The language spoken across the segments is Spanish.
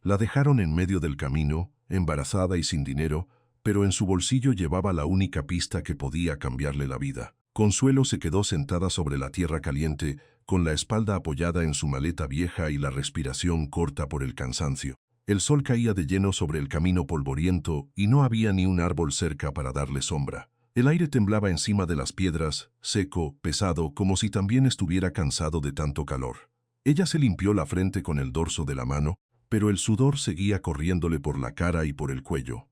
La dejaron en medio del camino, embarazada y sin dinero, pero en su bolsillo llevaba la única pista que podía cambiarle la vida. Consuelo se quedó sentada sobre la tierra caliente, con la espalda apoyada en su maleta vieja y la respiración corta por el cansancio. El sol caía de lleno sobre el camino polvoriento y no había ni un árbol cerca para darle sombra. El aire temblaba encima de las piedras, seco, pesado, como si también estuviera cansado de tanto calor. Ella se limpió la frente con el dorso de la mano, pero el sudor seguía corriéndole por la cara y por el cuello.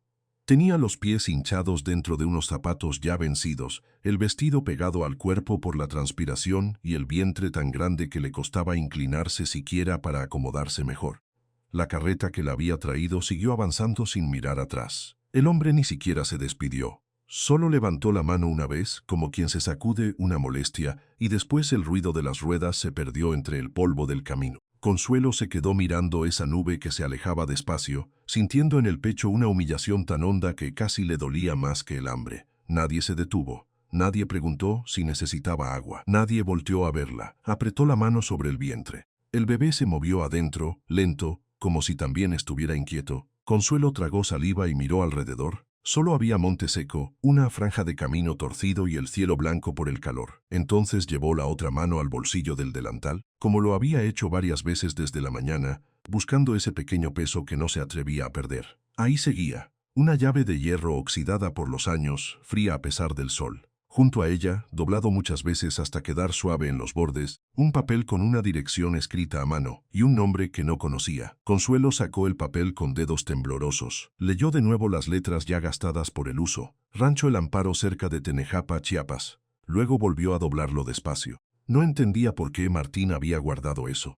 Tenía los pies hinchados dentro de unos zapatos ya vencidos, el vestido pegado al cuerpo por la transpiración y el vientre tan grande que le costaba inclinarse siquiera para acomodarse mejor. La carreta que la había traído siguió avanzando sin mirar atrás. El hombre ni siquiera se despidió. Solo levantó la mano una vez, como quien se sacude una molestia, y después el ruido de las ruedas se perdió entre el polvo del camino. Consuelo se quedó mirando esa nube que se alejaba despacio, sintiendo en el pecho una humillación tan honda que casi le dolía más que el hambre. Nadie se detuvo. Nadie preguntó si necesitaba agua. Nadie volteó a verla. Apretó la mano sobre el vientre. El bebé se movió adentro, lento, como si también estuviera inquieto. Consuelo tragó saliva y miró alrededor. Solo había monte seco, una franja de camino torcido y el cielo blanco por el calor. Entonces llevó la otra mano al bolsillo del delantal, como lo había hecho varias veces desde la mañana, buscando ese pequeño peso que no se atrevía a perder. Ahí seguía, una llave de hierro oxidada por los años, fría a pesar del sol. Junto a ella, doblado muchas veces hasta quedar suave en los bordes, un papel con una dirección escrita a mano y un nombre que no conocía. Consuelo sacó el papel con dedos temblorosos. Leyó de nuevo las letras ya gastadas por el uso. Rancho El Amparo cerca de Tenejapa, Chiapas. Luego volvió a doblarlo despacio. No entendía por qué Martín había guardado eso.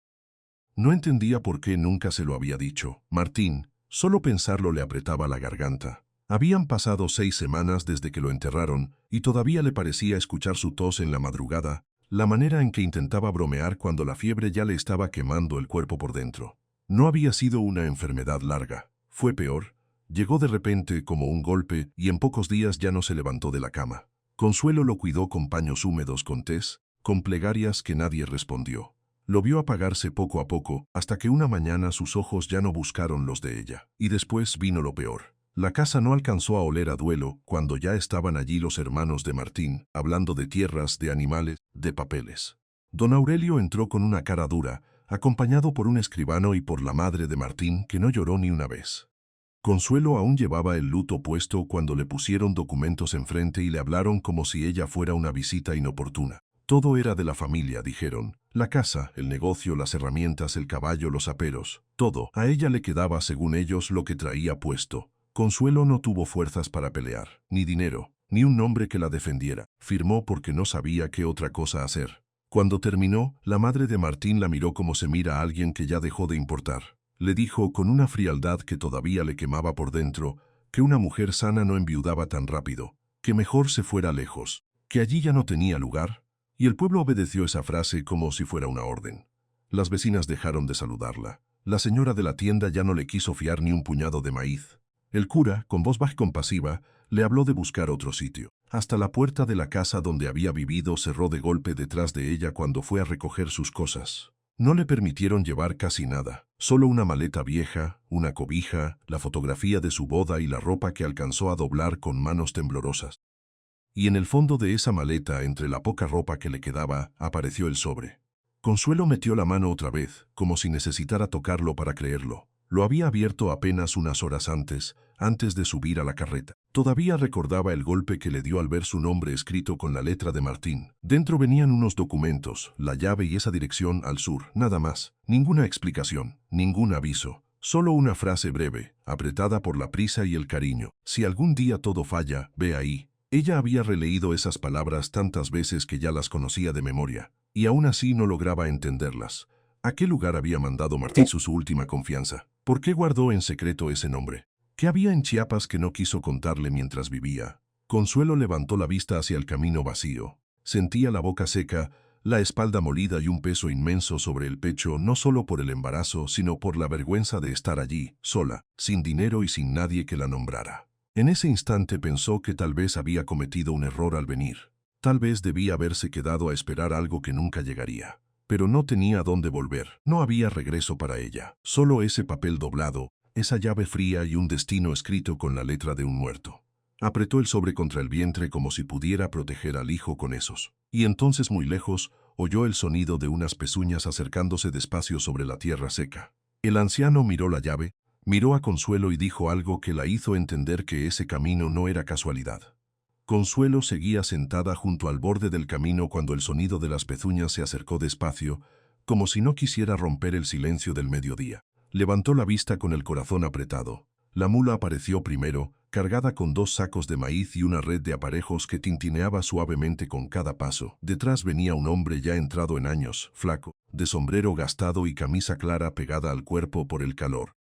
No entendía por qué nunca se lo había dicho. Martín, solo pensarlo le apretaba la garganta. Habían pasado 6 semanas desde que lo enterraron y todavía le parecía escuchar su tos en la madrugada, la manera en que intentaba bromear cuando la fiebre ya le estaba quemando el cuerpo por dentro. No había sido una enfermedad larga. Fue peor. Llegó de repente como un golpe y en pocos días ya no se levantó de la cama. Consuelo lo cuidó con paños húmedos con tés, con plegarias que nadie respondió. Lo vio apagarse poco a poco hasta que una mañana sus ojos ya no buscaron los de ella. Y después vino lo peor. La casa no alcanzó a oler a duelo cuando ya estaban allí los hermanos de Martín, hablando de tierras, de animales, de papeles. Don Aurelio entró con una cara dura, acompañado por un escribano y por la madre de Martín, que no lloró ni una vez. Consuelo aún llevaba el luto puesto cuando le pusieron documentos enfrente y le hablaron como si ella fuera una visita inoportuna. Todo era de la familia, dijeron. La casa, el negocio, las herramientas, el caballo, los aperos, todo. A ella le quedaba, según ellos, lo que traía puesto. Consuelo no tuvo fuerzas para pelear, ni dinero, ni un nombre que la defendiera. Firmó porque no sabía qué otra cosa hacer. Cuando terminó, la madre de Martín la miró como se mira a alguien que ya dejó de importar. Le dijo con una frialdad que todavía le quemaba por dentro que una mujer sana no enviudaba tan rápido, que mejor se fuera lejos, que allí ya no tenía lugar, y el pueblo obedeció esa frase como si fuera una orden. Las vecinas dejaron de saludarla. La señora de la tienda ya no le quiso fiar ni un puñado de maíz. El cura, con voz baja y compasiva, le habló de buscar otro sitio. Hasta la puerta de la casa donde había vivido cerró de golpe detrás de ella cuando fue a recoger sus cosas. No le permitieron llevar casi nada, solo una maleta vieja, una cobija, la fotografía de su boda y la ropa que alcanzó a doblar con manos temblorosas. Y en el fondo de esa maleta, entre la poca ropa que le quedaba, apareció el sobre. Consuelo metió la mano otra vez, como si necesitara tocarlo para creerlo. Lo había abierto apenas unas horas antes de subir a la carreta. Todavía recordaba el golpe que le dio al ver su nombre escrito con la letra de Martín. Dentro venían unos documentos, la llave y esa dirección al sur, nada más. Ninguna explicación, ningún aviso. Solo una frase breve, apretada por la prisa y el cariño. Si algún día todo falla, ve ahí. Ella había releído esas palabras tantas veces que ya las conocía de memoria, y aún así no lograba entenderlas. ¿A qué lugar había mandado Martín su última confianza? ¿Por qué guardó en secreto ese nombre? ¿Qué había en Chiapas que no quiso contarle mientras vivía? Consuelo levantó la vista hacia el camino vacío. Sentía la boca seca, la espalda molida y un peso inmenso sobre el pecho, no solo por el embarazo, sino por la vergüenza de estar allí, sola, sin dinero y sin nadie que la nombrara. En ese instante pensó que tal vez había cometido un error al venir. Tal vez debía haberse quedado a esperar algo que nunca llegaría. pero no tenía dónde volver. No había regreso para ella. Solo ese papel doblado, esa llave fría y un destino escrito con la letra de un muerto. Apretó el sobre contra el vientre como si pudiera proteger al hijo con esos. Y entonces, muy lejos, oyó el sonido de unas pezuñas acercándose despacio sobre la tierra seca. El anciano miró la llave, miró a Consuelo y dijo algo que la hizo entender que ese camino no era casualidad. Consuelo seguía sentada junto al borde del camino cuando el sonido de las pezuñas se acercó despacio, como si no quisiera romper el silencio del mediodía. Levantó la vista con el corazón apretado. La mula apareció primero, cargada con 2 sacos de maíz y una red de aparejos que tintineaba suavemente con cada paso. Detrás venía un hombre ya entrado en años, flaco, de sombrero gastado y camisa clara pegada al cuerpo por el calor.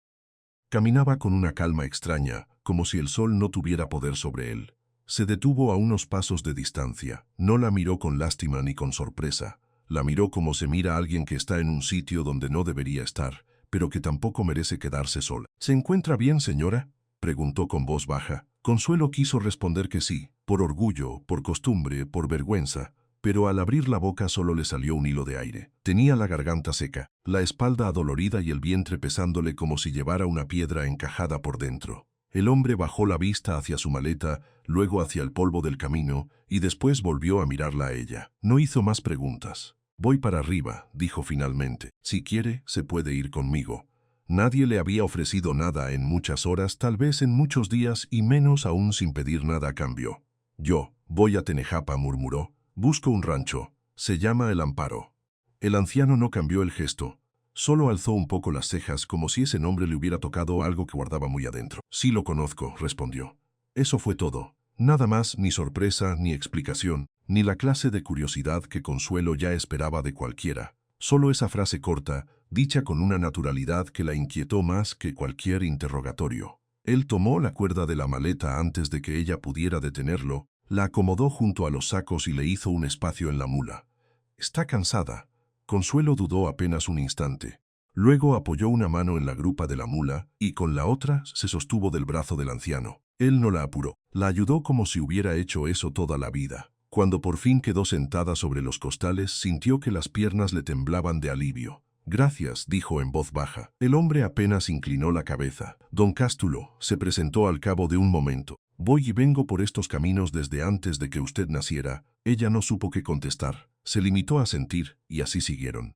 Caminaba con una calma extraña, como si el sol no tuviera poder sobre él. Se detuvo a unos pasos de distancia. No la miró con lástima ni con sorpresa. La miró como se mira a alguien que está en un sitio donde no debería estar, pero que tampoco merece quedarse sola. ¿Se encuentra bien, señora?, preguntó con voz baja. Consuelo quiso responder que sí, por orgullo, por costumbre, por vergüenza, pero al abrir la boca solo le salió un hilo de aire. Tenía la garganta seca, la espalda adolorida y el vientre pesándole como si llevara una piedra encajada por dentro. El hombre bajó la vista hacia su maleta, luego hacia el polvo del camino, y después volvió a mirarla a ella. No hizo más preguntas. «Voy para arriba», dijo finalmente. «Si quiere, se puede ir conmigo». Nadie le había ofrecido nada en muchas horas, tal vez en muchos días, y menos aún sin pedir nada a cambio. «Yo voy a Tenejapa», murmuró. «Busco un rancho. Se llama El Amparo». El anciano no cambió el gesto. Solo alzó un poco las cejas como si ese nombre le hubiera tocado algo que guardaba muy adentro. «Sí lo conozco», respondió. Eso fue todo. Nada más, ni sorpresa, ni explicación, ni la clase de curiosidad que Consuelo ya esperaba de cualquiera. Solo esa frase corta, dicha con una naturalidad que la inquietó más que cualquier interrogatorio. Él tomó la cuerda de la maleta antes de que ella pudiera detenerlo, la acomodó junto a los sacos y le hizo un espacio en la mula. «Está cansada». Consuelo dudó apenas un instante. Luego apoyó una mano en la grupa de la mula y con la otra se sostuvo del brazo del anciano. Él no la apuró. La ayudó como si hubiera hecho eso toda la vida. Cuando por fin quedó sentada sobre los costales, sintió que las piernas le temblaban de alivio. «Gracias», dijo en voz baja. El hombre apenas inclinó la cabeza. «Don Cástulo», se presentó al cabo de un momento. «Voy y vengo por estos caminos desde antes de que usted naciera». Ella no supo qué contestar. Se limitó a sentir, y así siguieron.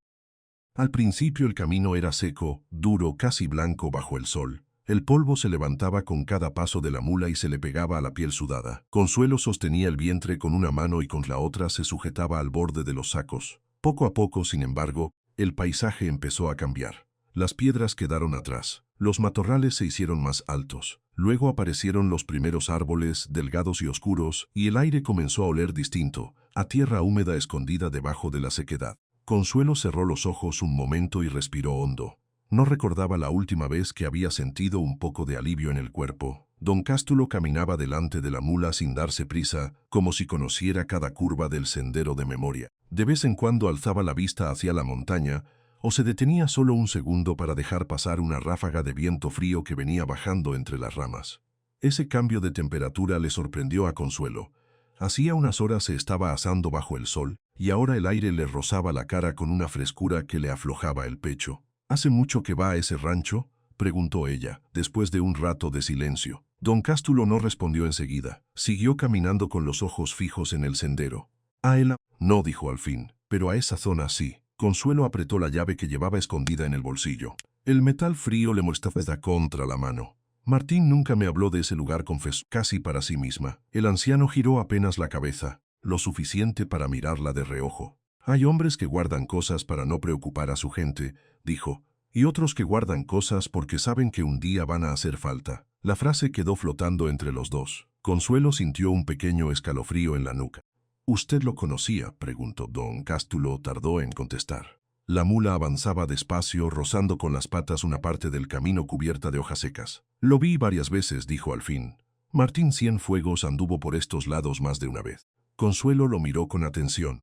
Al principio el camino era seco, duro, casi blanco bajo el sol. El polvo se levantaba con cada paso de la mula y se le pegaba a la piel sudada. Consuelo sostenía el vientre con una mano y con la otra se sujetaba al borde de los sacos. Poco a poco, sin embargo, el paisaje empezó a cambiar. Las piedras quedaron atrás. Los matorrales se hicieron más altos. Luego aparecieron los primeros árboles, delgados y oscuros, y el aire comenzó a oler distinto, a tierra húmeda escondida debajo de la sequedad. Consuelo cerró los ojos un momento y respiró hondo. No recordaba la última vez que había sentido un poco de alivio en el cuerpo. Don Cástulo caminaba delante de la mula sin darse prisa, como si conociera cada curva del sendero de memoria. De vez en cuando alzaba la vista hacia la montaña, o se detenía solo un segundo para dejar pasar una ráfaga de viento frío que venía bajando entre las ramas. Ese cambio de temperatura le sorprendió a Consuelo. Hacía unas horas se estaba asando bajo el sol, y ahora el aire le rozaba la cara con una frescura que le aflojaba el pecho. «¿Hace mucho que va a ese rancho?», preguntó ella, después de un rato de silencio. Don Cástulo no respondió enseguida. Siguió caminando con los ojos fijos en el sendero. «¿A él?» «No», dijo al fin, «pero a esa zona sí». Consuelo apretó la llave que llevaba escondida en el bolsillo. El metal frío le molestaba contra la mano. «Martín nunca me habló de ese lugar», confesó, casi para sí misma. El anciano giró apenas la cabeza, lo suficiente para mirarla de reojo. «Hay hombres que guardan cosas para no preocupar a su gente», dijo, «y otros que guardan cosas porque saben que un día van a hacer falta». La frase quedó flotando entre los dos. Consuelo sintió un pequeño escalofrío en la nuca. «¿Usted lo conocía?», preguntó. Don Cástulo tardó en contestar. La mula avanzaba despacio, rozando con las patas una parte del camino cubierta de hojas secas. «Lo vi varias veces», dijo al fin. «Martín Cienfuegos anduvo por estos lados más de una vez». Consuelo lo miró con atención.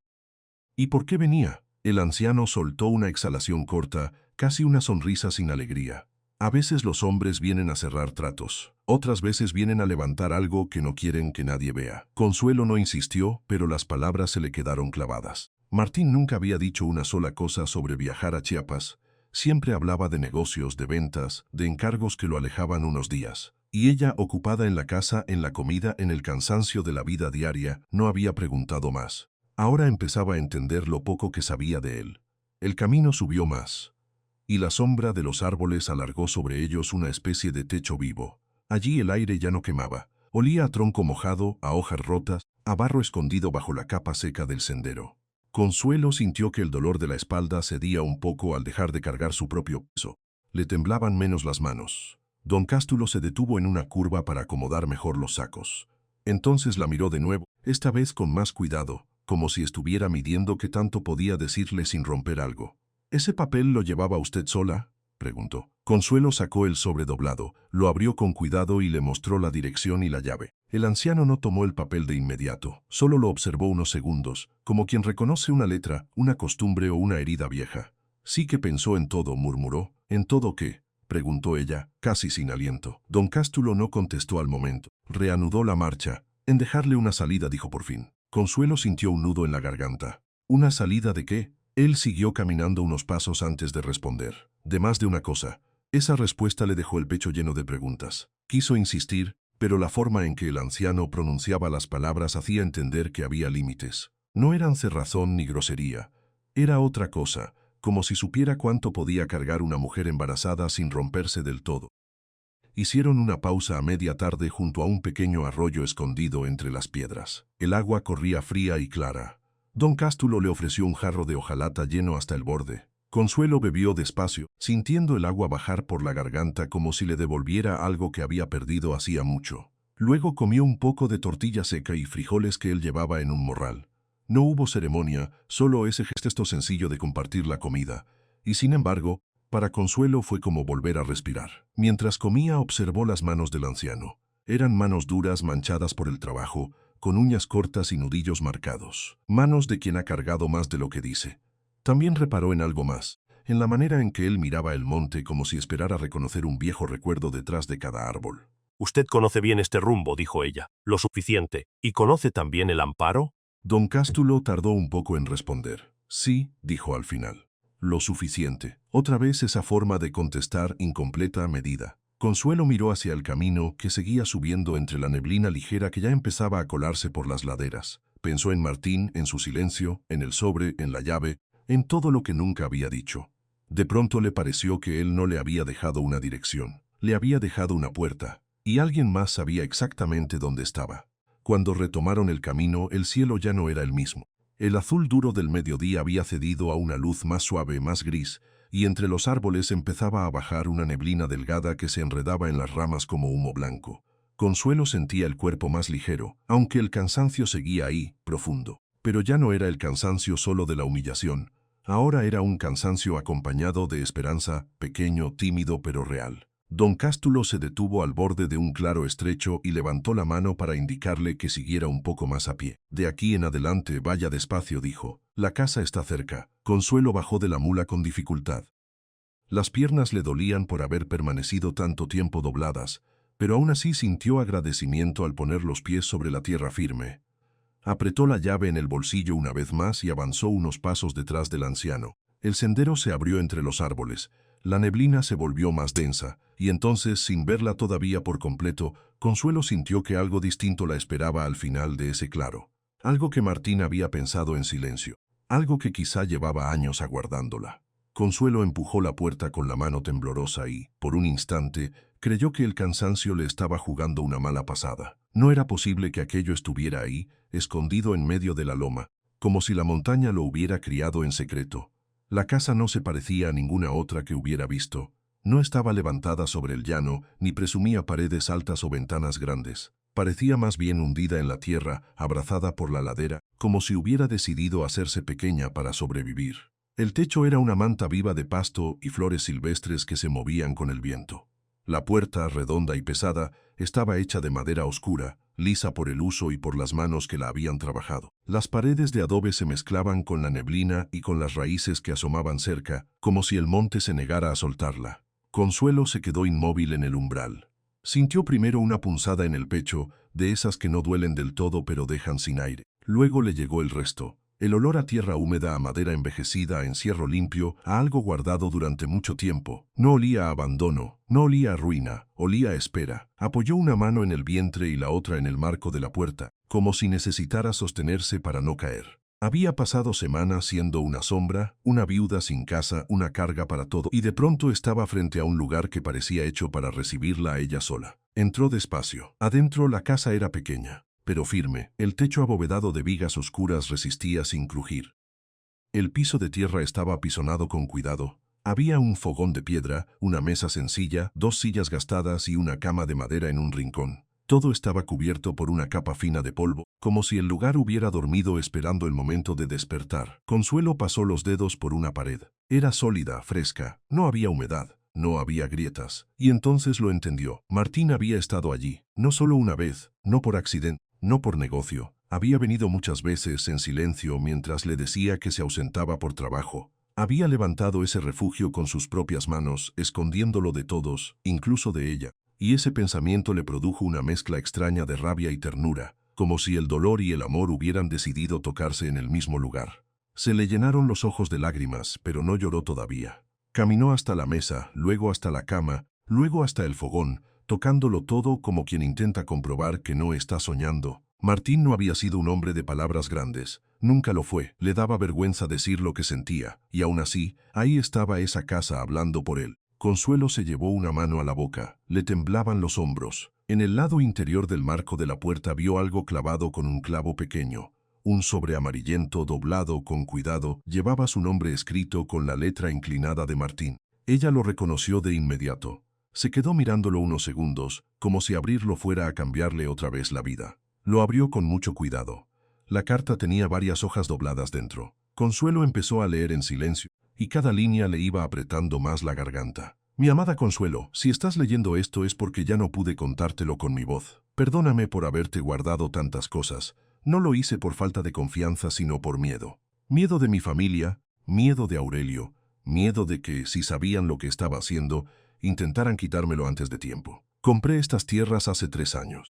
«¿Y por qué venía?». El anciano soltó una exhalación corta, casi una sonrisa sin alegría. «A veces los hombres vienen a cerrar tratos. Otras veces vienen a levantar algo que no quieren que nadie vea». Consuelo no insistió, pero las palabras se le quedaron clavadas. Martín nunca había dicho una sola cosa sobre viajar a Chiapas. Siempre hablaba de negocios, de ventas, de encargos que lo alejaban unos días. Y ella, ocupada en la casa, en la comida, en el cansancio de la vida diaria, no había preguntado más. Ahora empezaba a entender lo poco que sabía de él. El camino subió más, y la sombra de los árboles alargó sobre ellos una especie de techo vivo. Allí el aire ya no quemaba. Olía a tronco mojado, a hojas rotas, a barro escondido bajo la capa seca del sendero. Consuelo sintió que el dolor de la espalda cedía un poco al dejar de cargar su propio peso. Le temblaban menos las manos. Don Cástulo se detuvo en una curva para acomodar mejor los sacos. Entonces la miró de nuevo, esta vez con más cuidado, como si estuviera midiendo qué tanto podía decirle sin romper algo. ¿Ese papel lo llevaba usted sola?, preguntó. Consuelo sacó el sobre doblado, lo abrió con cuidado y le mostró la dirección y la llave. El anciano no tomó el papel de inmediato, solo lo observó unos segundos, como quien reconoce una letra, una costumbre o una herida vieja. Sí que pensó en todo, murmuró. ¿En todo qué?, preguntó ella, casi sin aliento. Don Cástulo no contestó al momento. Reanudó la marcha. En dejarle una salida, dijo por fin. Consuelo sintió un nudo en la garganta. ¿Una salida de qué? Él siguió caminando unos pasos antes de responder. De más de una cosa. Esa respuesta le dejó el pecho lleno de preguntas. Quiso insistir, pero la forma en que el anciano pronunciaba las palabras hacía entender que había límites. No eran cerrazón ni grosería. Era otra cosa, como si supiera cuánto podía cargar una mujer embarazada sin romperse del todo. Hicieron una pausa a media tarde junto a un pequeño arroyo escondido entre las piedras. El agua corría fría y clara. Don Cástulo le ofreció un jarro de hojalata lleno hasta el borde. Consuelo bebió despacio, sintiendo el agua bajar por la garganta como si le devolviera algo que había perdido hacía mucho. Luego comió un poco de tortilla seca y frijoles que él llevaba en un morral. No hubo ceremonia, solo ese gesto sencillo de compartir la comida. Y sin embargo, para Consuelo fue como volver a respirar. Mientras comía observó las manos del anciano. Eran manos duras manchadas por el trabajo, con uñas cortas y nudillos marcados. Manos de quien ha cargado más de lo que dice. También reparó en algo más, en la manera en que él miraba el monte como si esperara reconocer un viejo recuerdo detrás de cada árbol. «Usted conoce bien este rumbo», dijo ella, «lo suficiente. ¿Y conoce también el amparo?» Don Cástulo tardó un poco en responder. Sí, dijo al final. Lo suficiente. Otra vez esa forma de contestar incompleta a medida. Consuelo miró hacia el camino que seguía subiendo entre la neblina ligera que ya empezaba a colarse por las laderas. Pensó en Martín, en su silencio, en el sobre, en la llave, en todo lo que nunca había dicho. De pronto le pareció que él no le había dejado una dirección. Le había dejado una puerta, y alguien más sabía exactamente dónde estaba. Cuando retomaron el camino, el cielo ya no era el mismo. El azul duro del mediodía había cedido a una luz más suave, más gris, y entre los árboles empezaba a bajar una neblina delgada que se enredaba en las ramas como humo blanco. Consuelo sentía el cuerpo más ligero, aunque el cansancio seguía ahí, profundo. Pero ya no era el cansancio solo de la humillación. Ahora era un cansancio acompañado de esperanza, pequeño, tímido pero real. Don Cástulo se detuvo al borde de un claro estrecho y levantó la mano para indicarle que siguiera un poco más a pie. De aquí en adelante vaya despacio, dijo. La casa está cerca. Consuelo bajó de la mula con dificultad. Las piernas le dolían por haber permanecido tanto tiempo dobladas, pero aún así sintió agradecimiento al poner los pies sobre la tierra firme. Apretó la llave en el bolsillo una vez más y avanzó unos pasos detrás del anciano. El sendero se abrió entre los árboles. La neblina se volvió más densa, y entonces, sin verla todavía por completo, Consuelo sintió que algo distinto la esperaba al final de ese claro. Algo que Martín había pensado en silencio. Algo que quizá llevaba años aguardándola. Consuelo empujó la puerta con la mano temblorosa y, por un instante, creyó que el cansancio le estaba jugando una mala pasada. No era posible que aquello estuviera ahí, escondido en medio de la loma, como si la montaña lo hubiera criado en secreto. La casa no se parecía a ninguna otra que hubiera visto. No estaba levantada sobre el llano, ni presumía paredes altas o ventanas grandes. Parecía más bien hundida en la tierra, abrazada por la ladera, como si hubiera decidido hacerse pequeña para sobrevivir. El techo era una manta viva de pasto y flores silvestres que se movían con el viento. La puerta, redonda y pesada, estaba hecha de madera oscura, lisa por el uso y por las manos que la habían trabajado. Las paredes de adobe se mezclaban con la neblina y con las raíces que asomaban cerca, como si el monte se negara a soltarla. Consuelo se quedó inmóvil en el umbral. Sintió primero una punzada en el pecho, de esas que no duelen del todo pero dejan sin aire. Luego le llegó el resto. El olor a tierra húmeda, a madera envejecida, a encierro limpio, a algo guardado durante mucho tiempo. No olía a abandono, no olía a ruina, olía a espera. Apoyó una mano en el vientre y la otra en el marco de la puerta, como si necesitara sostenerse para no caer. Había pasado semanas siendo una sombra, una viuda sin casa, una carga para todo, y de pronto estaba frente a un lugar que parecía hecho para recibirla a ella sola. Entró despacio. Adentro la casa era pequeña, pero firme. El techo abovedado de vigas oscuras resistía sin crujir. El piso de tierra estaba apisonado con cuidado. Había un fogón de piedra, una mesa sencilla, 2 sillas gastadas y una cama de madera en un rincón. Todo estaba cubierto por una capa fina de polvo, como si el lugar hubiera dormido esperando el momento de despertar. Consuelo pasó los dedos por una pared. Era sólida, fresca, no había humedad, no había grietas. Y entonces lo entendió. Martín había estado allí, no solo una vez, no por accidente, no por negocio. Había venido muchas veces en silencio mientras le decía que se ausentaba por trabajo. Había levantado ese refugio con sus propias manos, escondiéndolo de todos, incluso de ella. Y ese pensamiento le produjo una mezcla extraña de rabia y ternura, como si el dolor y el amor hubieran decidido tocarse en el mismo lugar. Se le llenaron los ojos de lágrimas, pero no lloró todavía. Caminó hasta la mesa, luego hasta la cama, luego hasta el fogón, tocándolo todo como quien intenta comprobar que no está soñando. Martín no había sido un hombre de palabras grandes, nunca lo fue, le daba vergüenza decir lo que sentía, y aún así, ahí estaba esa casa hablando por él. Consuelo se llevó una mano a la boca, le temblaban los hombros. En el lado interior del marco de la puerta vio algo clavado con un clavo pequeño. Un sobre amarillento doblado con cuidado llevaba su nombre escrito con la letra inclinada de Martín. Ella lo reconoció de inmediato. Se quedó mirándolo unos segundos, como si abrirlo fuera a cambiarle otra vez la vida. Lo abrió con mucho cuidado. La carta tenía varias hojas dobladas dentro. Consuelo empezó a leer en silencio, y cada línea le iba apretando más la garganta. Mi amada Consuelo, si estás leyendo esto es porque ya no pude contártelo con mi voz. Perdóname por haberte guardado tantas cosas. No lo hice por falta de confianza, sino por miedo. Miedo de mi familia, miedo de Aurelio, miedo de que, si sabían lo que estaba haciendo, intentaran quitármelo antes de tiempo. Compré estas tierras hace 3 años.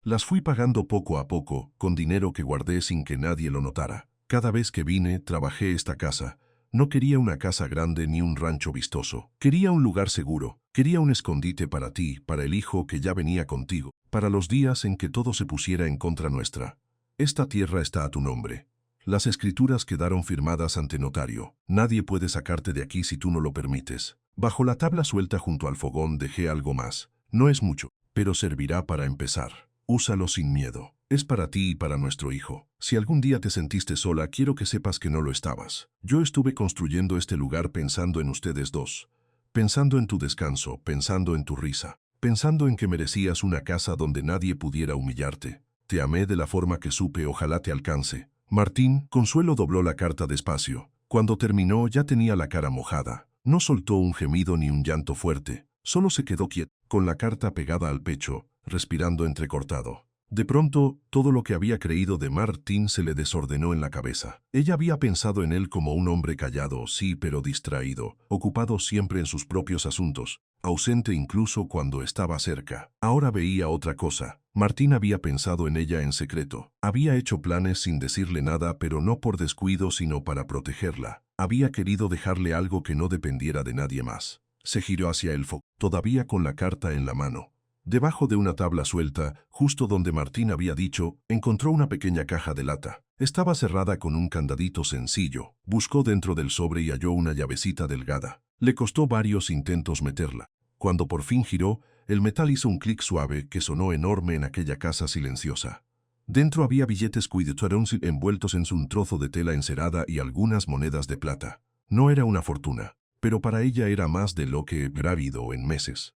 Las fui pagando poco a poco, con dinero que guardé sin que nadie lo notara. Cada vez que vine, trabajé esta casa. No quería una casa grande ni un rancho vistoso. Quería un lugar seguro. Quería un escondite para ti, para el hijo que ya venía contigo, para los días en que todo se pusiera en contra nuestra. Esta tierra está a tu nombre. Las escrituras quedaron firmadas ante notario. Nadie puede sacarte de aquí si tú no lo permites. Bajo la tabla suelta junto al fogón dejé algo más. No es mucho, pero servirá para empezar. Úsalo sin miedo. Es para ti y para nuestro hijo. Si algún día te sentiste sola, quiero que sepas que no lo estabas. Yo estuve construyendo este lugar pensando en ustedes dos. Pensando en tu descanso, pensando en tu risa. Pensando en que merecías una casa donde nadie pudiera humillarte. Te amé de la forma que supe, ojalá te alcance. Martín, Consuelo dobló la carta despacio. Cuando terminó ya tenía la cara mojada. No soltó un gemido ni un llanto fuerte. Solo se quedó quieto, con la carta pegada al pecho, respirando entrecortado. De pronto, todo lo que había creído de Martín se le desordenó en la cabeza. Ella había pensado en él como un hombre callado, sí, pero distraído, ocupado siempre en sus propios asuntos, ausente incluso cuando estaba cerca. Ahora veía otra cosa. Martín había pensado en ella en secreto. Había hecho planes sin decirle nada, pero no por descuido, sino para protegerla. Había querido dejarle algo que no dependiera de nadie más. Se giró hacia el foco, todavía con la carta en la mano. Debajo de una tabla suelta, justo donde Martín había dicho, encontró una pequeña caja de lata. Estaba cerrada con un candadito sencillo. Buscó dentro del sobre y halló una llavecita delgada. Le costó varios intentos meterla. Cuando por fin giró, el metal hizo un clic suave que sonó enorme en aquella casa silenciosa. Dentro había billetes cuidadosos envueltos en un trozo de tela encerada y algunas monedas de plata. No era una fortuna, pero para ella era más de lo que había habido en meses.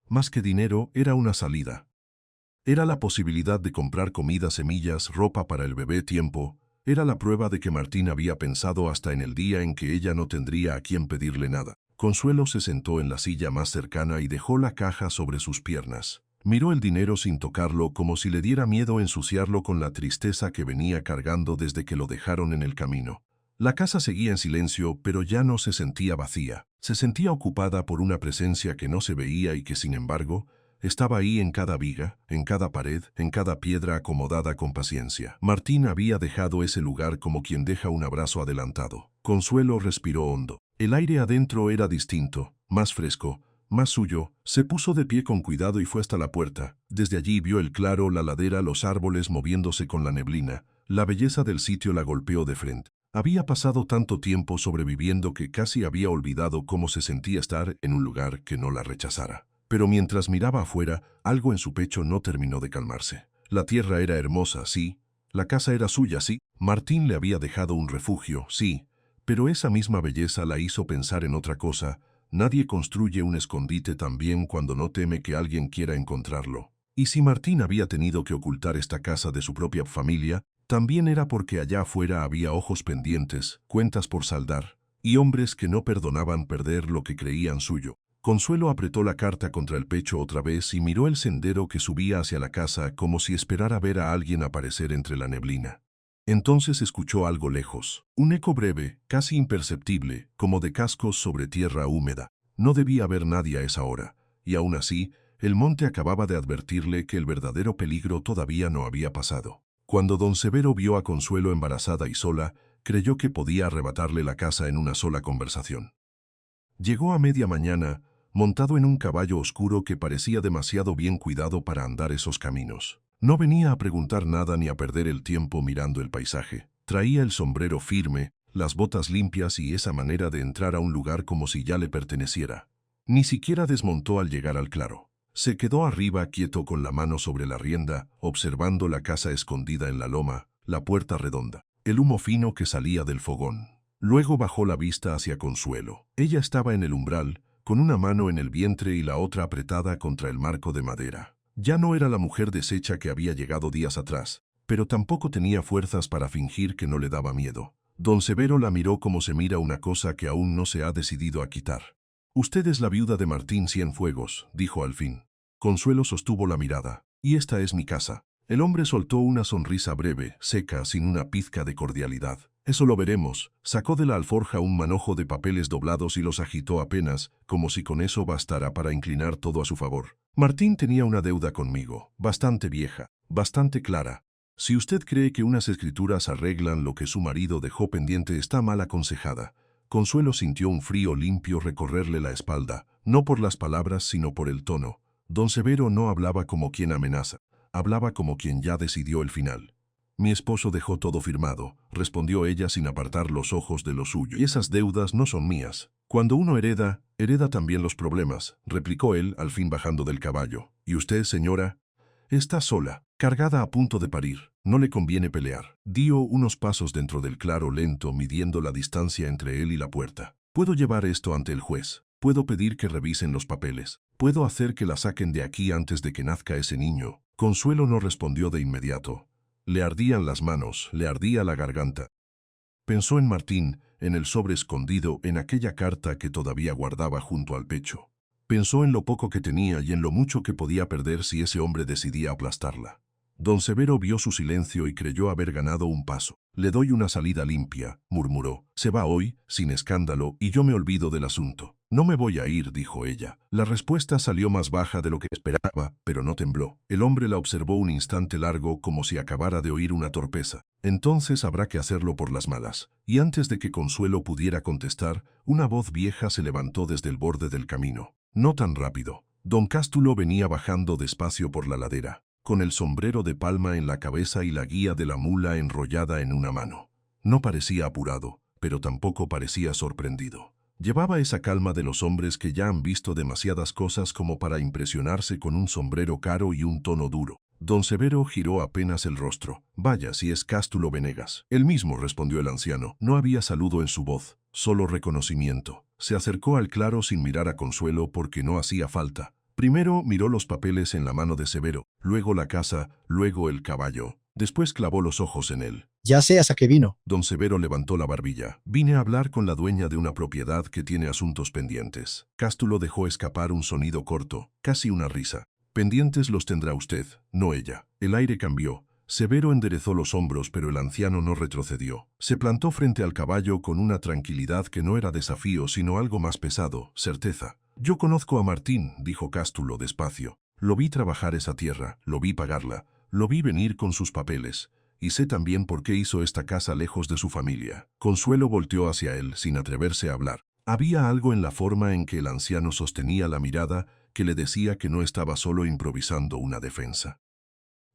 Más que dinero, era una salida. Era la posibilidad de comprar comida, semillas, ropa para el bebé, tiempo. Era la prueba de que Martín había pensado hasta en el día en que ella no tendría a quien pedirle nada. Consuelo se sentó en la silla más cercana y dejó la caja sobre sus piernas. Miró el dinero sin tocarlo, como si le diera miedo ensuciarlo con la tristeza que venía cargando desde que lo dejaron en el camino. La casa seguía en silencio, pero ya no se sentía vacía. Se sentía ocupada por una presencia que no se veía y que, sin embargo, estaba ahí en cada viga, en cada pared, en cada piedra acomodada con paciencia. Martín había dejado ese lugar como quien deja un abrazo adelantado. Consuelo respiró hondo. El aire adentro era distinto, más fresco, más suyo. Se puso de pie con cuidado y fue hasta la puerta. Desde allí vio el claro, la ladera, los árboles moviéndose con la neblina. La belleza del sitio la golpeó de frente. Había pasado tanto tiempo sobreviviendo que casi había olvidado cómo se sentía estar en un lugar que no la rechazara. Pero mientras miraba afuera, algo en su pecho no terminó de calmarse. La tierra era hermosa, sí. La casa era suya, sí. Martín le había dejado un refugio, sí. Pero esa misma belleza la hizo pensar en otra cosa. Nadie construye un escondite tan bien cuando no teme que alguien quiera encontrarlo. Y si Martín había tenido que ocultar esta casa de su propia familia, también era porque allá afuera había ojos pendientes, cuentas por saldar, y hombres que no perdonaban perder lo que creían suyo. Consuelo apretó la carta contra el pecho otra vez y miró el sendero que subía hacia la casa como si esperara ver a alguien aparecer entre la neblina. Entonces escuchó algo lejos, un eco breve, casi imperceptible, como de cascos sobre tierra húmeda. No debía haber nadie a esa hora, y aún así, el monte acababa de advertirle que el verdadero peligro todavía no había pasado. Cuando don Severo vio a Consuelo embarazada y sola, creyó que podía arrebatarle la casa en una sola conversación. Llegó a media mañana, montado en un caballo oscuro que parecía demasiado bien cuidado para andar esos caminos. No venía a preguntar nada ni a perder el tiempo mirando el paisaje. Traía el sombrero firme, las botas limpias y esa manera de entrar a un lugar como si ya le perteneciera. Ni siquiera desmontó al llegar al claro. Se quedó arriba quieto con la mano sobre la rienda, observando la casa escondida en la loma, la puerta redonda, el humo fino que salía del fogón. Luego bajó la vista hacia Consuelo. Ella estaba en el umbral, con una mano en el vientre y la otra apretada contra el marco de madera. Ya no era la mujer deshecha que había llegado días atrás, pero tampoco tenía fuerzas para fingir que no le daba miedo. Don Severo la miró como se mira una cosa que aún no se ha decidido a quitar. «Usted es la viuda de Martín Cienfuegos», dijo al fin. Consuelo sostuvo la mirada. «Y esta es mi casa». El hombre soltó una sonrisa breve, seca, sin una pizca de cordialidad. «Eso lo veremos». Sacó de la alforja un manojo de papeles doblados y los agitó apenas, como si con eso bastara para inclinar todo a su favor. «Martín tenía una deuda conmigo, bastante vieja, bastante clara. Si usted cree que unas escrituras arreglan lo que su marido dejó pendiente, está mal aconsejada». Consuelo sintió un frío limpio recorrerle la espalda, no por las palabras sino por el tono. Don Severo no hablaba como quien amenaza, hablaba como quien ya decidió el final. «Mi esposo dejó todo firmado», respondió ella sin apartar los ojos de lo suyo. «Y esas deudas no son mías. Cuando uno hereda, hereda también los problemas», replicó él, al fin bajando del caballo. «¿Y usted, señora?» «Está sola, cargada a punto de parir. No le conviene pelear». Dio unos pasos dentro del claro lento, midiendo la distancia entre él y la puerta. «Puedo llevar esto ante el juez. Puedo pedir que revisen los papeles. Puedo hacer que la saquen de aquí antes de que nazca ese niño». Consuelo no respondió de inmediato. Le ardían las manos, le ardía la garganta. Pensó en Martín, en el sobre escondido, en aquella carta que todavía guardaba junto al pecho. Pensó en lo poco que tenía y en lo mucho que podía perder si ese hombre decidía aplastarla. Don Severo vio su silencio y creyó haber ganado un paso. «Le doy una salida limpia», murmuró. «Se va hoy, sin escándalo, y yo me olvido del asunto». «No me voy a ir», dijo ella. La respuesta salió más baja de lo que esperaba, pero no tembló. El hombre la observó un instante largo como si acabara de oír una torpeza. «Entonces habrá que hacerlo por las malas». Y antes de que Consuelo pudiera contestar, una voz vieja se levantó desde el borde del camino. «No tan rápido». Don Cástulo venía bajando despacio por la ladera, con el sombrero de palma en la cabeza y la guía de la mula enrollada en una mano. No parecía apurado, pero tampoco parecía sorprendido. Llevaba esa calma de los hombres que ya han visto demasiadas cosas como para impresionarse con un sombrero caro y un tono duro. Don Severo giró apenas el rostro. «Vaya, si es Cástulo Venegas». «El mismo», respondió el anciano. No había saludo en su voz, solo reconocimiento. Se acercó al claro sin mirar a Consuelo porque no hacía falta. Primero miró los papeles en la mano de Severo, luego la casa, luego el caballo. Después clavó los ojos en él. «Ya sé a qué vino». Don Severo levantó la barbilla. «Vine a hablar con la dueña de una propiedad que tiene asuntos pendientes». Cástulo dejó escapar un sonido corto, casi una risa. «Pendientes los tendrá usted, no ella». El aire cambió. Severo enderezó los hombros, pero el anciano no retrocedió. Se plantó frente al caballo con una tranquilidad que no era desafío, sino algo más pesado, certeza. «Yo conozco a Martín», dijo Cástulo despacio. Lo vi trabajar esa tierra, lo vi pagarla, lo vi venir con sus papeles, y sé también por qué hizo esta casa lejos de su familia. Consuelo volteó hacia él sin atreverse a hablar. Había algo en la forma en que el anciano sostenía la mirada que le decía que no estaba solo improvisando una defensa.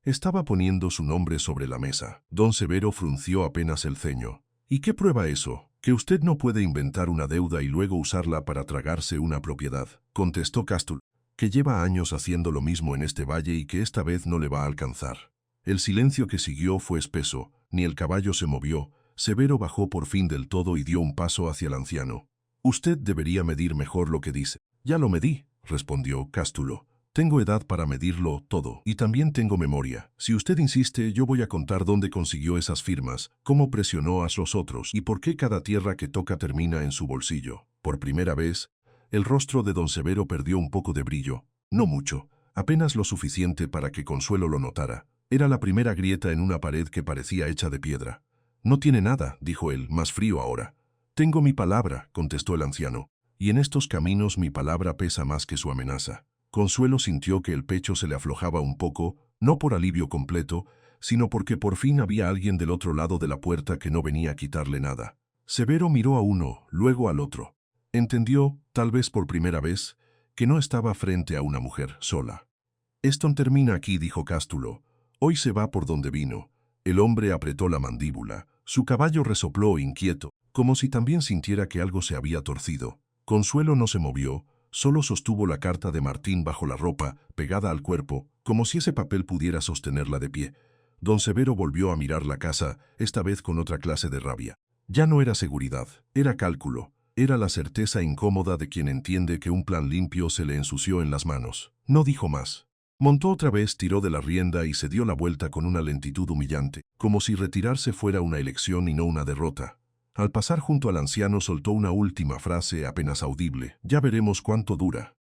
Estaba poniendo su nombre sobre la mesa. Don Severo frunció apenas el ceño. ¿Y qué prueba eso? Que usted no puede inventar una deuda y luego usarla para tragarse una propiedad, contestó Castul, que lleva años haciendo lo mismo en este valle y que esta vez no le va a alcanzar. El silencio que siguió fue espeso, ni el caballo se movió. Severo bajó por fin del todo y dio un paso hacia el anciano. Usted debería medir mejor lo que dice. Ya lo medí, respondió Cástulo. Tengo edad para medirlo todo, y también tengo memoria. Si usted insiste, yo voy a contar dónde consiguió esas firmas, cómo presionó a los otros y por qué cada tierra que toca termina en su bolsillo. Por primera vez, el rostro de don Severo perdió un poco de brillo. No mucho, apenas lo suficiente para que Consuelo lo notara. Era la primera grieta en una pared que parecía hecha de piedra. No tiene nada, dijo él, más frío ahora. Tengo mi palabra, contestó el anciano, y en estos caminos mi palabra pesa más que su amenaza. Consuelo sintió que el pecho se le aflojaba un poco, no por alivio completo, sino porque por fin había alguien del otro lado de la puerta que no venía a quitarle nada. Severo miró a uno, luego al otro. Entendió, tal vez por primera vez, que no estaba frente a una mujer sola. «Esto termina aquí», dijo Cástulo. «Hoy se va por donde vino». El hombre apretó la mandíbula. Su caballo resopló inquieto, como si también sintiera que algo se había torcido. Consuelo no se movió, solo sostuvo la carta de Martín bajo la ropa, pegada al cuerpo, como si ese papel pudiera sostenerla de pie. Don Severo volvió a mirar la casa, esta vez con otra clase de rabia. Ya no era seguridad, era cálculo, era la certeza incómoda de quien entiende que un plan limpio se le ensució en las manos. No dijo más. Montó otra vez, tiró de la rienda y se dio la vuelta con una lentitud humillante, como si retirarse fuera una elección y no una derrota. Al pasar junto al anciano soltó una última frase apenas audible. «Ya veremos cuánto dura».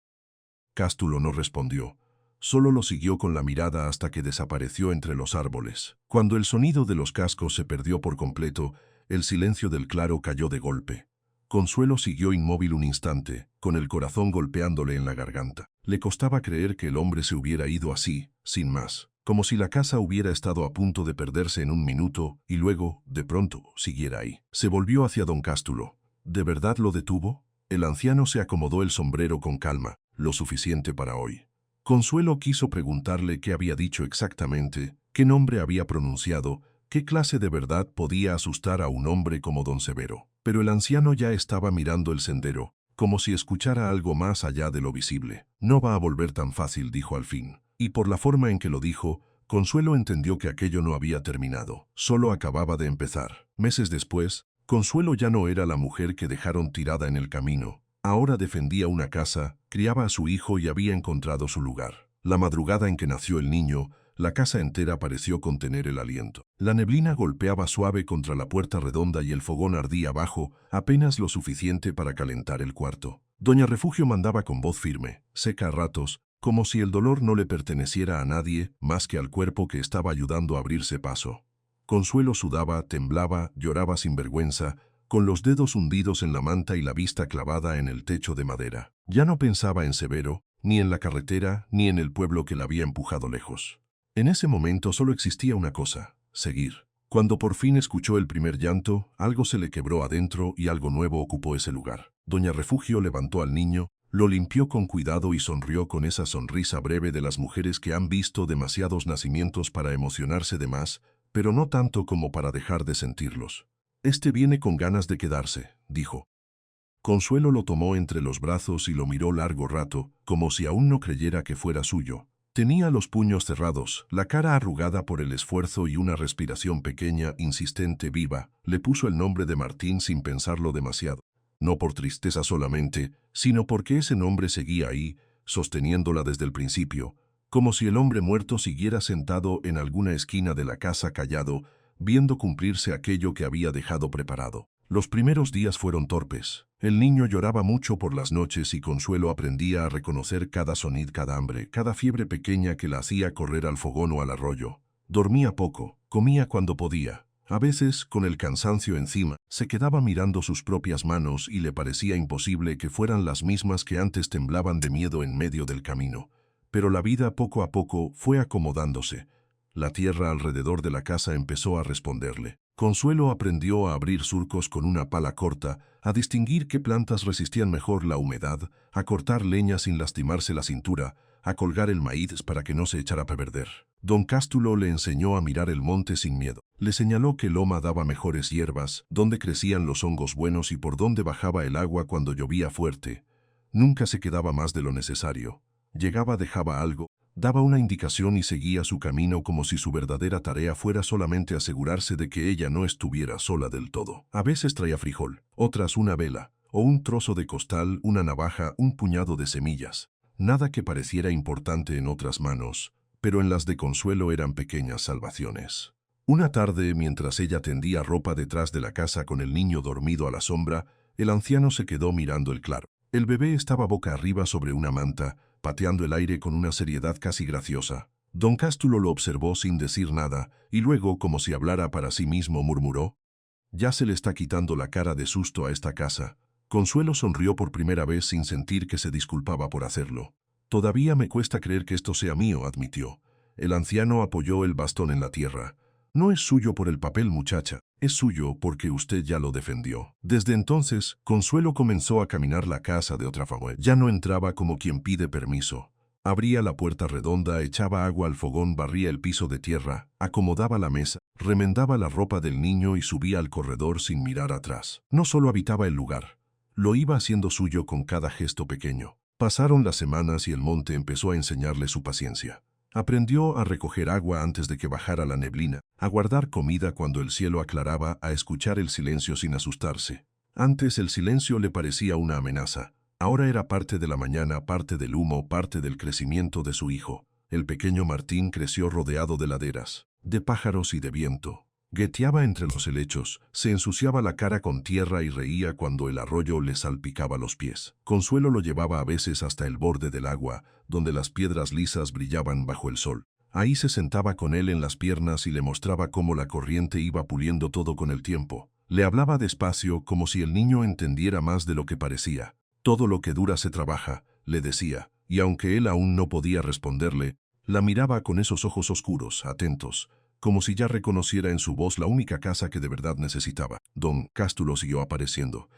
Cástulo no respondió. Solo lo siguió con la mirada hasta que desapareció entre los árboles. Cuando el sonido de los cascos se perdió por completo, el silencio del claro cayó de golpe. Consuelo siguió inmóvil un instante, con el corazón golpeándole en la garganta. Le costaba creer que el hombre se hubiera ido así, sin más, como si la casa hubiera estado a punto de perderse en un minuto y luego, de pronto, siguiera ahí. Se volvió hacia don Cástulo. ¿De verdad lo detuvo? El anciano se acomodó el sombrero con calma, lo suficiente para hoy. Consuelo quiso preguntarle qué había dicho exactamente, qué nombre había pronunciado, qué clase de verdad podía asustar a un hombre como don Severo. Pero el anciano ya estaba mirando el sendero, como si escuchara algo más allá de lo visible. «No va a volver tan fácil», dijo al fin. Y por la forma en que lo dijo, Consuelo entendió que aquello no había terminado, solo acababa de empezar. Meses después, Consuelo ya no era la mujer que dejaron tirada en el camino. Ahora defendía una casa, criaba a su hijo y había encontrado su lugar. La madrugada en que nació el niño, la casa entera pareció contener el aliento. La neblina golpeaba suave contra la puerta redonda y el fogón ardía abajo, apenas lo suficiente para calentar el cuarto. Doña Refugio mandaba con voz firme, seca a ratos, como si el dolor no le perteneciera a nadie más que al cuerpo que estaba ayudando a abrirse paso. Consuelo sudaba, temblaba, lloraba sin vergüenza, con los dedos hundidos en la manta y la vista clavada en el techo de madera. Ya no pensaba en Severo, ni en la carretera, ni en el pueblo que la había empujado lejos. En ese momento solo existía una cosa: seguir. Cuando por fin escuchó el primer llanto, algo se le quebró adentro y algo nuevo ocupó ese lugar. Doña Refugio levantó al niño, lo limpió con cuidado y sonrió con esa sonrisa breve de las mujeres que han visto demasiados nacimientos para emocionarse de más, pero no tanto como para dejar de sentirlos. «Este viene con ganas de quedarse», dijo. Consuelo lo tomó entre los brazos y lo miró largo rato, como si aún no creyera que fuera suyo. Tenía los puños cerrados, la cara arrugada por el esfuerzo y una respiración pequeña, insistente, viva. Le puso el nombre de Martín sin pensarlo demasiado. No por tristeza solamente, sino porque ese nombre seguía ahí, sosteniéndola desde el principio, como si el hombre muerto siguiera sentado en alguna esquina de la casa callado, viendo cumplirse aquello que había dejado preparado. Los primeros días fueron torpes. El niño lloraba mucho por las noches y Consuelo aprendía a reconocer cada sonido, cada hambre, cada fiebre pequeña que la hacía correr al fogón o al arroyo. Dormía poco, comía cuando podía. A veces, con el cansancio encima, se quedaba mirando sus propias manos y le parecía imposible que fueran las mismas que antes temblaban de miedo en medio del camino. Pero la vida poco a poco fue acomodándose. La tierra alrededor de la casa empezó a responderle. Consuelo aprendió a abrir surcos con una pala corta, a distinguir qué plantas resistían mejor la humedad, a cortar leña sin lastimarse la cintura, a colgar el maíz para que no se echara a perder. Don Cástulo le enseñó a mirar el monte sin miedo. Le señaló qué loma daba mejores hierbas, dónde crecían los hongos buenos y por dónde bajaba el agua cuando llovía fuerte. Nunca se quedaba más de lo necesario. Llegaba, dejaba algo, daba una indicación y seguía su camino como si su verdadera tarea fuera solamente asegurarse de que ella no estuviera sola del todo. A veces traía frijol, otras una vela, o un trozo de costal, una navaja, un puñado de semillas. Nada que pareciera importante en otras manos, pero en las de Consuelo eran pequeñas salvaciones. Una tarde, mientras ella tendía ropa detrás de la casa con el niño dormido a la sombra, el anciano se quedó mirando el claro. El bebé estaba boca arriba sobre una manta, pateando el aire con una seriedad casi graciosa. Don Cástulo lo observó sin decir nada, y luego, como si hablara para sí mismo, murmuró: «Ya se le está quitando la cara de susto a esta casa». Consuelo sonrió por primera vez sin sentir que se disculpaba por hacerlo. «Todavía me cuesta creer que esto sea mío», admitió. El anciano apoyó el bastón en la tierra. «No es suyo por el papel, muchacha. Es suyo porque usted ya lo defendió». Desde entonces, Consuelo comenzó a caminar la casa de otra forma. Ya no entraba como quien pide permiso. Abría la puerta redonda, echaba agua al fogón, barría el piso de tierra, acomodaba la mesa, remendaba la ropa del niño y subía al corredor sin mirar atrás. No solo habitaba el lugar, lo iba haciendo suyo con cada gesto pequeño. Pasaron las semanas y el monte empezó a enseñarle su paciencia. Aprendió a recoger agua antes de que bajara la neblina, a guardar comida cuando el cielo aclaraba, a escuchar el silencio sin asustarse. Antes el silencio le parecía una amenaza. Ahora era parte de la mañana, parte del humo, parte del crecimiento de su hijo. El pequeño Martín creció rodeado de laderas, de pájaros y de viento. Gueteaba entre los helechos, se ensuciaba la cara con tierra y reía cuando el arroyo le salpicaba los pies. Consuelo lo llevaba a veces hasta el borde del agua, donde las piedras lisas brillaban bajo el sol. Ahí se sentaba con él en las piernas y le mostraba cómo la corriente iba puliendo todo con el tiempo. Le hablaba despacio, como si el niño entendiera más de lo que parecía. «Todo lo que dura se trabaja», le decía, y aunque él aún no podía responderle, la miraba con esos ojos oscuros, atentos, como si ya reconociera en su voz la única casa que de verdad necesitaba. Don Cástulo siguió apareciendo.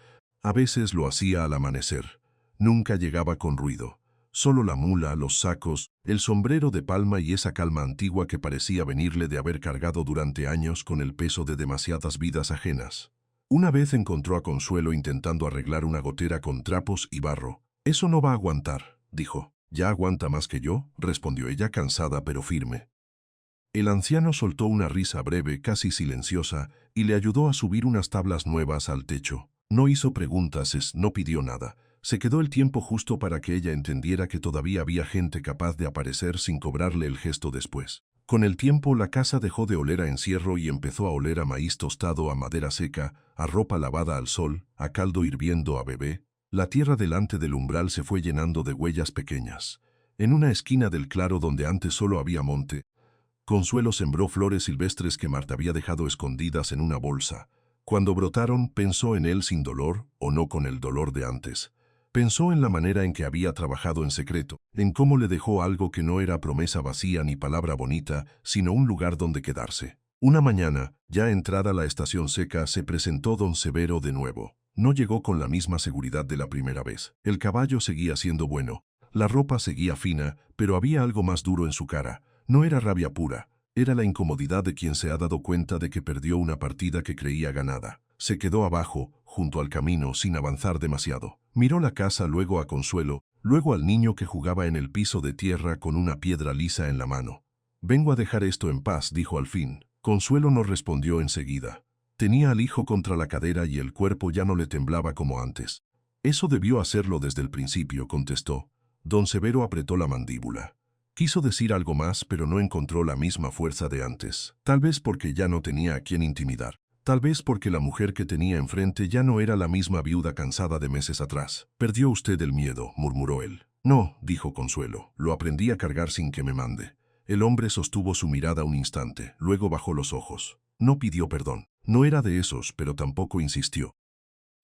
A veces lo hacía al amanecer. Nunca llegaba con ruido. Solo la mula, los sacos, el sombrero de palma y esa calma antigua que parecía venirle de haber cargado durante años con el peso de demasiadas vidas ajenas. Una vez encontró a Consuelo intentando arreglar una gotera con trapos y barro. «Eso no va a aguantar», dijo. «Ya aguanta más que yo», respondió ella cansada pero firme. El anciano soltó una risa breve, casi silenciosa, y le ayudó a subir unas tablas nuevas al techo. No hizo preguntas, no pidió nada. Se quedó el tiempo justo para que ella entendiera que todavía había gente capaz de aparecer sin cobrarle el gesto después. Con el tiempo la casa dejó de oler a encierro y empezó a oler a maíz tostado, a madera seca, a ropa lavada al sol, a caldo hirviendo, a bebé. La tierra delante del umbral se fue llenando de huellas pequeñas. En una esquina del claro donde antes solo había monte, Consuelo sembró flores silvestres que Marta había dejado escondidas en una bolsa. Cuando brotaron, pensó en él sin dolor, o no con el dolor de antes. Pensó en la manera en que había trabajado en secreto, en cómo le dejó algo que no era promesa vacía ni palabra bonita, sino un lugar donde quedarse. Una mañana, ya entrada la estación seca, se presentó don Severo de nuevo. No llegó con la misma seguridad de la primera vez. El caballo seguía siendo bueno, la ropa seguía fina, pero había algo más duro en su cara. No era rabia pura, era la incomodidad de quien se ha dado cuenta de que perdió una partida que creía ganada. Se quedó abajo, junto al camino, sin avanzar demasiado. Miró la casa, luego a Consuelo, luego al niño que jugaba en el piso de tierra con una piedra lisa en la mano. «Vengo a dejar esto en paz», dijo al fin. Consuelo no respondió enseguida. Tenía al hijo contra la cadera y el cuerpo ya no le temblaba como antes. «Eso debió hacerlo desde el principio», contestó. Don Severo apretó la mandíbula. Quiso decir algo más, pero no encontró la misma fuerza de antes. Tal vez porque ya no tenía a quien intimidar. Tal vez porque la mujer que tenía enfrente ya no era la misma viuda cansada de meses atrás. «Perdió usted el miedo», murmuró él. «No», dijo Consuelo. «Lo aprendí a cargar sin que me mande». El hombre sostuvo su mirada un instante, luego bajó los ojos. No pidió perdón. No era de esos, pero tampoco insistió.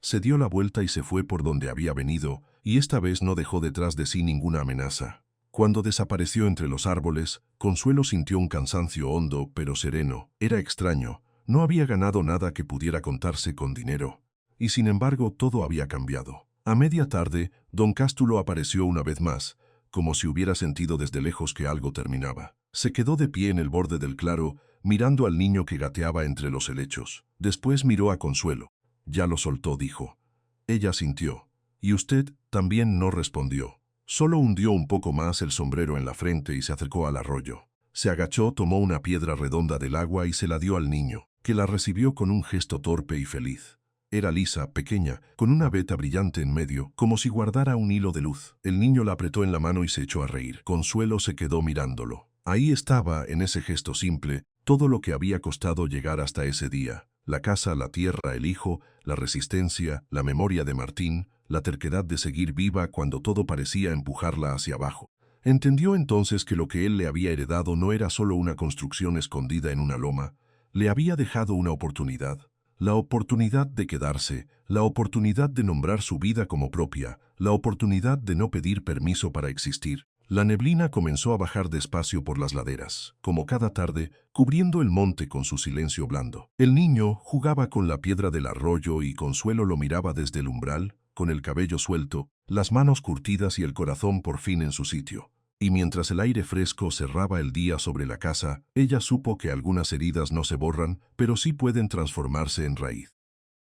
Se dio la vuelta y se fue por donde había venido, y esta vez no dejó detrás de sí ninguna amenaza. Cuando desapareció entre los árboles, Consuelo sintió un cansancio hondo pero sereno. Era extraño, no había ganado nada que pudiera contarse con dinero. Y sin embargo todo había cambiado. A media tarde, don Cástulo apareció una vez más, como si hubiera sentido desde lejos que algo terminaba. Se quedó de pie en el borde del claro, mirando al niño que gateaba entre los helechos. Después miró a Consuelo. Ya lo soltó, dijo. Ella sintió. Y usted también no respondió. Solo hundió un poco más el sombrero en la frente y se acercó al arroyo. Se agachó, tomó una piedra redonda del agua y se la dio al niño, que la recibió con un gesto torpe y feliz. Era lisa, pequeña, con una veta brillante en medio, como si guardara un hilo de luz. El niño la apretó en la mano y se echó a reír. Consuelo se quedó mirándolo. Ahí estaba, en ese gesto simple, todo lo que había costado llegar hasta ese día. La casa, la tierra, el hijo, la resistencia, la memoria de Martín, la terquedad de seguir viva cuando todo parecía empujarla hacia abajo. Entendió entonces que lo que él le había heredado no era solo una construcción escondida en una loma, le había dejado una oportunidad. La oportunidad de quedarse, la oportunidad de nombrar su vida como propia, la oportunidad de no pedir permiso para existir. La neblina comenzó a bajar despacio por las laderas, como cada tarde, cubriendo el monte con su silencio blando. El niño jugaba con la piedra del arroyo y Consuelo lo miraba desde el umbral, con el cabello suelto, las manos curtidas y el corazón por fin en su sitio. Y mientras el aire fresco cerraba el día sobre la casa, ella supo que algunas heridas no se borran, pero sí pueden transformarse en raíz.